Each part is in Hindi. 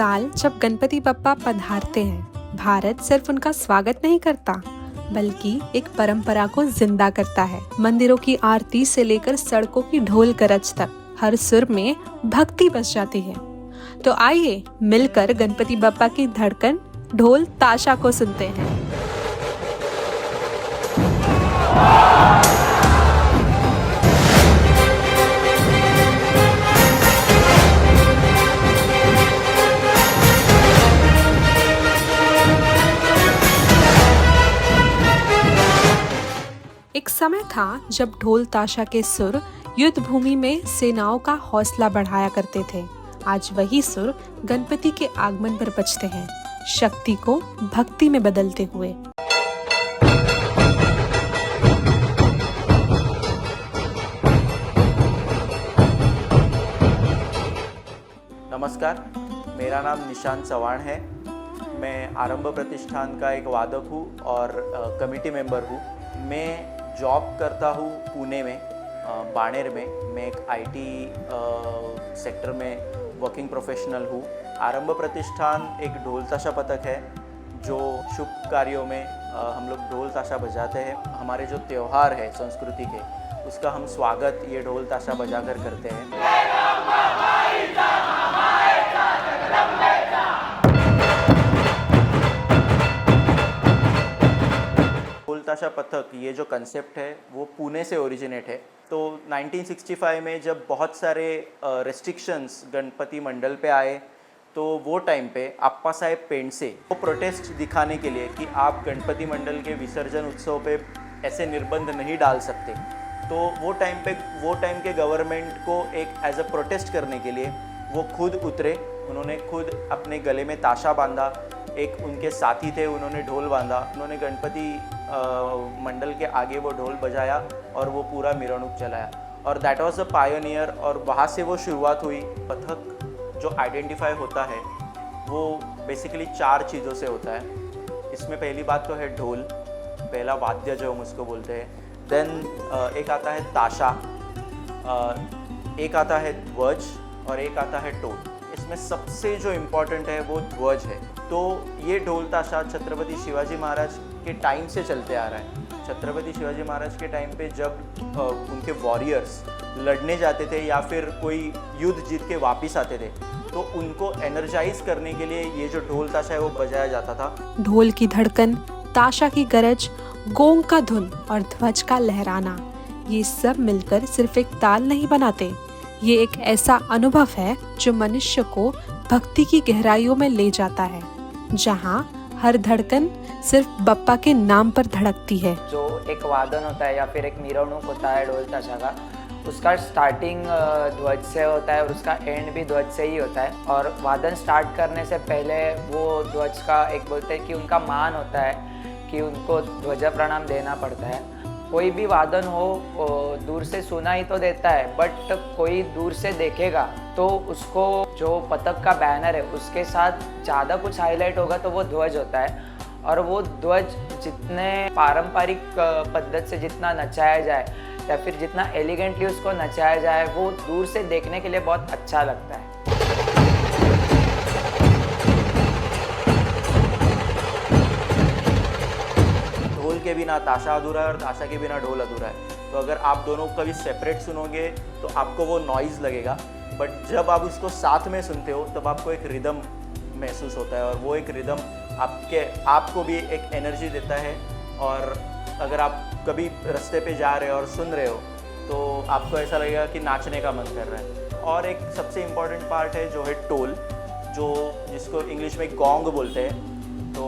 साल जब गणपति बप्पा पधारते हैं, भारत सिर्फ उनका स्वागत नहीं करता बल्कि एक परंपरा को जिंदा करता है। मंदिरों की आरती से लेकर सड़कों की ढोल गरज तक हर सुर में भक्ति बस जाती है। तो आइए मिलकर गणपति बप्पा की धड़कन ढोल ताशा को सुनते हैं। एक समय था जब ढोल ताशा के सुर युद्ध भूमि में सेनाओं का हौसला बढ़ाया करते थे। आज वही सुर गणपति के आगमन पर बजते हैं, शक्ति को भक्ति में बदलते हुए। नमस्कार, मेरा नाम निशांत चव्हाण है। मैं आरंभ प्रतिष्ठान का एक वादक हूँ और कमिटी मेंबर हूँ। मैं जॉब करता हूँ पुणे में, बाणेर में। मैं एक आईटी सेक्टर में वर्किंग प्रोफेशनल हूँ। आरंभ प्रतिष्ठान एक ढोल ताशा पथक है जो शुभ कार्यों में हम लोग ढोल ताशा बजाते हैं। हमारे जो त्यौहार है संस्कृति के, उसका हम स्वागत ये ढोल ताशा बजाकर करते हैं। ढोल ताशा पथक ये जो कंसेप्ट है वो पुणे से ओरिजिनेट है। तो 1965 में जब बहुत सारे रेस्ट्रिक्शंस गणपति मंडल पे आए, तो वो टाइम पे अप्पा साहेब पेंडसे वो प्रोटेस्ट दिखाने के लिए कि आप गणपति मंडल के विसर्जन उत्सव पे ऐसे निर्बंध नहीं डाल सकते, तो वो टाइम के गवर्नमेंट को एक एज अ प्रोटेस्ट करने के लिए वो खुद उतरे। उन्होंने खुद अपने गले में ताशा बांधा, एक उनके साथी थे उन्होंने ढोल बांधा, उन्होंने गणपति मंडल के आगे वो ढोल बजाया और वो पूरा मिरवणूक चलाया। और दैट वाज अ पायोनियर। और वहाँ से वो शुरुआत हुई। पथक जो आइडेंटिफाई होता है वो बेसिकली 4 चीज़ों से होता है। इसमें पहली बात तो है ढोल, पहला वाद्य जो हम उसको बोलते हैं। देन एक आता है ताशा, एक आता है ध्वज और एक आता है टोल। इसमें सबसे जो इम्पोर्टेंट है वो ध्वज है। तो ये ढोल ताशा छत्रपति शिवाजी महाराज के टाइम से चलते आ रहा है। छत्रपति शिवाजी महाराज के टाइम पे जब उनके वॉरियर्स लड़ने जाते थे या फिर कोई युद्ध जीत के वापस आते थे, तो उनको एनर्जाइज करने के लिए ये जो ढोल ताशा है वो बजाया जाता था। ढोल की धड़कन, ताशा की गरज, गोंग का धुन और ध्वज का लहराना, ये सब मिलकर सिर्फ एक ताल नहीं बनाते। ये एक ऐसा अनुभव है जो मनुष्य को भक्ति की गहराइयों में ले जाता है, जहाँ हर धड़कन सिर्फ बप्पा के नाम पर धड़कती है। जो एक वादन होता है या फिर एक मिरवणूक होता है ढोल ताशा का, उसका स्टार्टिंग ध्वज से होता है और उसका एंड भी ध्वज से ही होता है। और वादन स्टार्ट करने से पहले वो ध्वज का एक बोलते हैं कि उनका मान होता है कि उनको ध्वज प्रणाम देना पड़ता है। कोई भी वादन हो दूर से सुनाई तो देता है, बट कोई दूर से देखेगा तो उसको जो पथक का बैनर है उसके साथ ज़्यादा कुछ हाईलाइट होगा तो वो ध्वज होता है। और वो ध्वज जितने पारंपरिक पद्धति से जितना नचाया जाए या फिर जितना एलिगेंटली उसको नचाया जाए, वो दूर से देखने के लिए बहुत अच्छा लगता है। ढोल के बिना ताशा अधूरा है और ताशा के बिना ढोल अधूरा है। तो अगर आप दोनों कभी सेपरेट सुनोगे तो आपको वो नॉइज़ लगेगा, बट जब आप उसको साथ में सुनते हो तब आपको एक रिदम महसूस होता है और वो एक रिदम आपको भी एक एनर्जी देता है। और अगर आप कभी रास्ते पे जा रहे हो और सुन रहे हो तो आपको ऐसा लगेगा कि नाचने का मन कर रहा है। और एक सबसे इम्पॉर्टेंट पार्ट है जो है टोल, जिसको इंग्लिश में गोंग बोलते हैं। तो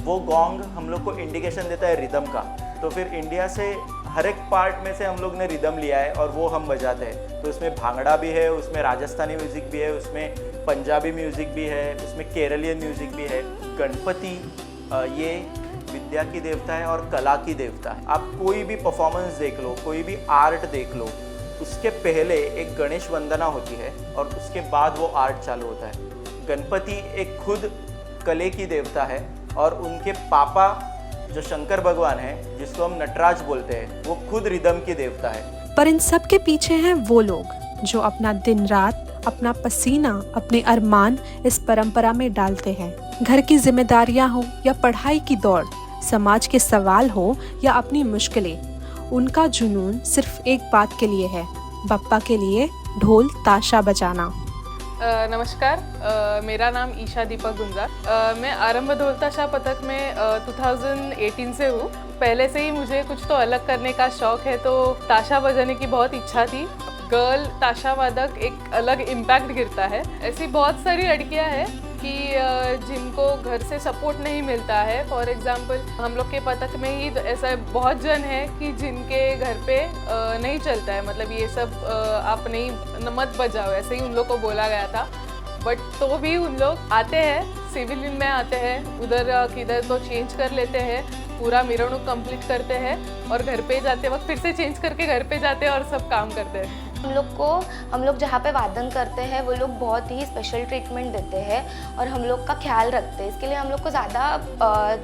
वो गोंग हम लोग को इंडिकेशन देता है रिदम का। तो फिर इंडिया से हर एक पार्ट में से हम लोग ने रिदम लिया है और वो हम बजाते हैं। तो उसमें भांगड़ा भी है, उसमें राजस्थानी म्यूज़िक भी है, उसमें पंजाबी म्यूज़िक भी है, उसमें केरलियन म्यूज़िक भी है। गणपति ये विद्या की देवता है और कला की देवता है। आप कोई भी परफॉर्मेंस देख लो, कोई भी आर्ट देख लो, उसके पहले एक गणेश वंदना होती है और उसके बाद वो आर्ट चालू होता है। गणपति एक खुद कले की देवता है और उनके पापा जो शंकर भगवान है, जिसको हम नटराज बोलते हैं, वो खुद रिदम की देवता है। पर इन सब के पीछे हैं वो लोग जो अपना दिन रात अपना पसीना, अपने अरमान इस परंपरा में डालते हैं। घर की जिम्मेदारियां हो या पढ़ाई की दौड़, समाज के सवाल हो या अपनी मुश्किलें, उनका जुनून सिर्फ एक बात के लिए है, बप्पा के लिए ढोल ताशा बजाना। नमस्कार, मेरा नाम ईशा दीपक गुंजार। मैं आरंभ ढोल ताशा पथक में 2018 से हूँ। पहले से ही मुझे कुछ तो अलग करने का शौक है, तो ताशा बजाने की बहुत इच्छा थी। गर्ल ताशा वादक एक अलग इम्पैक्ट गिरता है। ऐसी बहुत सारी लड़कियाँ हैं कि जिनको घर से सपोर्ट नहीं मिलता है। फॉर एग्जांपल हम लोग के पथक में ही ऐसा बहुत जन है कि जिनके घर पे नहीं चलता है, मतलब ये सब आप नहीं मत बजाओ, ऐसे ही उन लोग को बोला गया था। बट तो भी उन लोग आते हैं, सिविलियन में आते हैं, उधर किधर तो चेंज कर लेते हैं, पूरा मिरवणुक कंप्लीट करते हैं और घर पे जाते वक्त फिर से चेंज करके घर पे जाते हैं और सब काम करते हैं। हम लोग जहाँ पे वादन करते हैं वो लोग बहुत ही स्पेशल ट्रीटमेंट देते हैं और हम लोग का ख्याल रखते हैं। इसके लिए हम लोग को ज़्यादा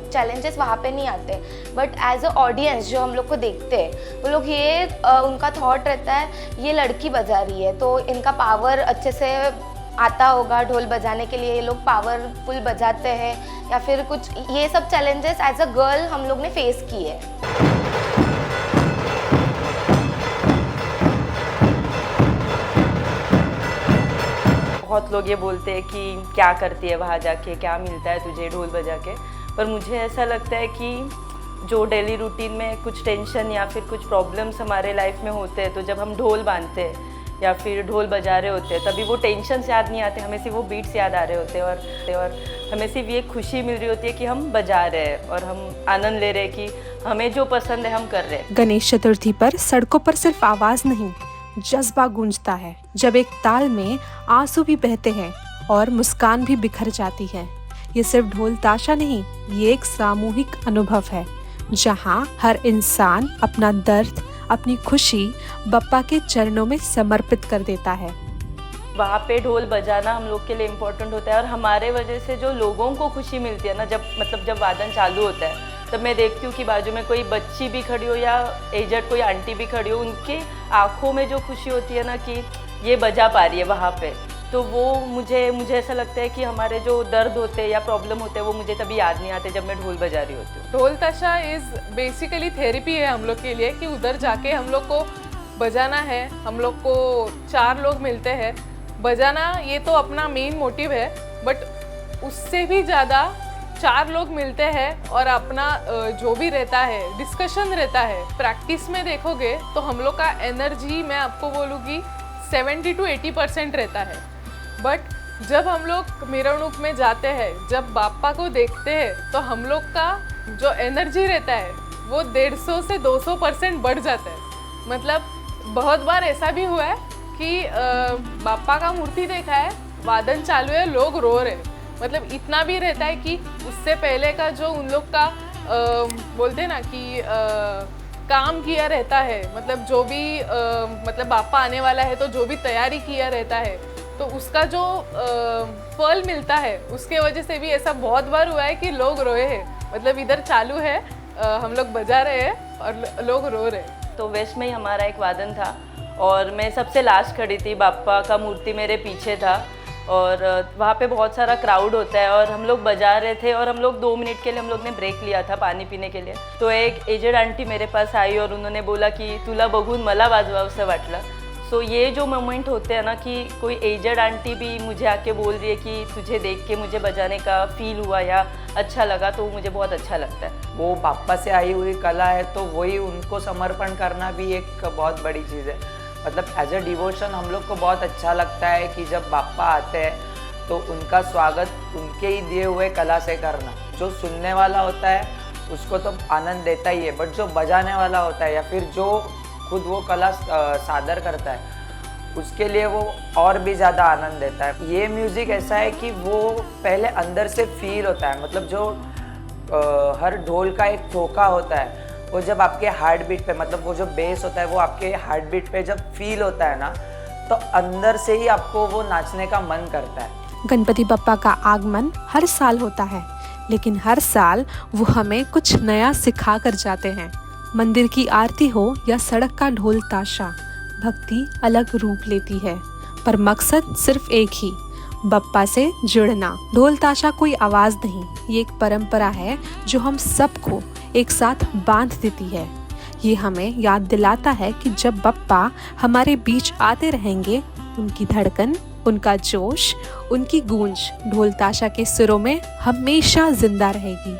चैलेंजेस वहाँ पे नहीं आते। बट एज अ ऑडियंस जो हम लोग को देखते हैं, वो लोग ये उनका थॉट रहता है ये लड़की बजा रही है तो इनका पावर अच्छे से आता होगा ढोल बजाने के लिए, ये लोग पावरफुल बजाते हैं या फिर कुछ, ये सब चैलेंजेस एज अ गर्ल हम लोग ने फेस किए। बहुत लोग ये बोलते हैं कि क्या करती है वहाँ जाके, क्या मिलता है तुझे ढोल बजा के, पर मुझे ऐसा लगता है कि जो डेली रूटीन में कुछ टेंशन या फिर कुछ प्रॉब्लम्स हमारे लाइफ में होते हैं, तो जब हम ढोल बांधते हैं या फिर ढोल बजा रहे होते हैं, तभी वो टेंशन याद नहीं आते, हमें सिर्फ वो बीट्स याद आ रहे होते हैं और हमें सिर्फ ये खुशी मिल रही होती है कि हम बजा रहे हैं और हम आनंद ले रहे हैं कि हमें जो पसंद है हम कर रहे हैं। गणेश चतुर्थी पर सड़कों पर सिर्फ आवाज नहीं, जज्बा गूंजता है। जब एक ताल में आंसू भी बहते हैं और मुस्कान भी बिखर जाती है। ये सिर्फ ढोल ताशा नहीं, ये एक सामूहिक अनुभव है जहाँ हर इंसान अपना दर्द, अपनी खुशी बप्पा के चरणों में समर्पित कर देता है। वहाँ पे ढोल बजाना हम लोग के लिए इम्पोर्टेंट होता है और हमारे वजह से जो लोगों को खुशी मिलती है ना, जब वादन चालू होता है तब मैं देखती हूँ कि बाजू में कोई बच्ची भी खड़ी हो या एजड कोई आंटी भी खड़ी हो, उनके आँखों में जो खुशी होती है ना कि ये बजा पा रही है वहाँ पे, तो वो मुझे ऐसा लगता है कि हमारे जो दर्द होते हैं या प्रॉब्लम होते हैं वो मुझे तभी याद नहीं आते जब मैं ढोल बजा रही होती हूँ। ढोल ताशा इज़ बेसिकली थेरेपी है हम लोग के लिए कि उधर जाके हम लोग को बजाना है। हम लोग को 4 लोग मिलते हैं, बजाना ये तो अपना मेन मोटिव है, बट उससे भी ज़्यादा 4 लोग मिलते हैं और अपना जो भी रहता है डिस्कशन रहता है। प्रैक्टिस में देखोगे तो हम लोग का एनर्जी मैं आपको बोलूँगी 70 to 80% रहता है। बट जब हम लोग मिरवणुक में जाते हैं, जब बाप्पा को देखते हैं, तो हम लोग का जो एनर्जी रहता है वो 150 से 200% बढ़ जाता है। मतलब बहुत बार ऐसा भी हुआ है कि बाप्पा का मूर्ति देखा है, वादन चालू है, लोग रो रहे, मतलब इतना भी रहता है कि उससे पहले का जो उन लोग का बोलते हैं ना कि काम किया रहता है, मतलब जो भी मतलब बाप्पा आने वाला है तो जो भी तैयारी किया रहता है, तो उसका जो फल मिलता है, उसके वजह से भी ऐसा बहुत बार हुआ है कि लोग रोए हैं। मतलब इधर चालू है, हम लोग बजा रहे हैं और लोग रो रहे हैं। तो वेस्ट में ही हमारा एक वादन था और मैं सबसे लास्ट खड़ी थी, बाप्पा का मूर्ति मेरे पीछे था और वहाँ पे बहुत सारा क्राउड होता है और हम लोग बजा रहे थे और हम लोग 2 मिनट के लिए हम लोग ने ब्रेक लिया था पानी पीने के लिए। तो एक एजेड आंटी मेरे पास आई और उन्होंने बोला कि तुला बघून मला वाजवावसं वाटलं। सो ये जो मोमेंट होते हैं ना कि कोई एजेड आंटी भी मुझे आके बोल रही है कि तुझे देख के मुझे बजाने का फील हुआ या अच्छा लगा, तो मुझे बहुत अच्छा लगता है। वो बाप्पा से आई हुई कला है तो वही उनको समर्पण करना भी एक बहुत बड़ी चीज़ है। मतलब एज अ डिवोशन हम लोग को बहुत अच्छा लगता है कि जब बाप्पा आते हैं तो उनका स्वागत उनके ही दिए हुए कला से करना। जो सुनने वाला होता है उसको तो आनंद देता ही है, बट जो बजाने वाला होता है या फिर जो खुद वो कला सादर करता है उसके लिए वो और भी ज़्यादा आनंद देता है। ये म्यूज़िक ऐसा है कि वो पहले अंदर से फील होता है। मतलब जो हर ढोल का एक ठोका होता है वो जब आपके हार्ट बीट पे, मतलब वो जो बेस होता है वो आपके हार्ट बीट पे जब फील होता है ना, तो अंदर से ही आपको वो नाचने का मन करता है। गणपति बप्पा का आगमन हर साल होता है, लेकिन हर साल वो हमें कुछ नया सिखा कर जाते हैं। मंदिर की आरती हो या सड़क का ढोल ताशा, भक्ति अलग रूप लेती है। पर मकसद सिर्फ एक ही, बप्पा से जुड़ना। ढोल ताशा कोई आवाज़ नहीं, ये एक परंपरा है जो हम सबको एक साथ बांध देती है। ये हमें याद दिलाता है कि जब बप्पा हमारे बीच आते रहेंगे, उनकी धड़कन, उनका जोश, उनकी गूंज ढोल ताशा के सुरों में हमेशा जिंदा रहेगी।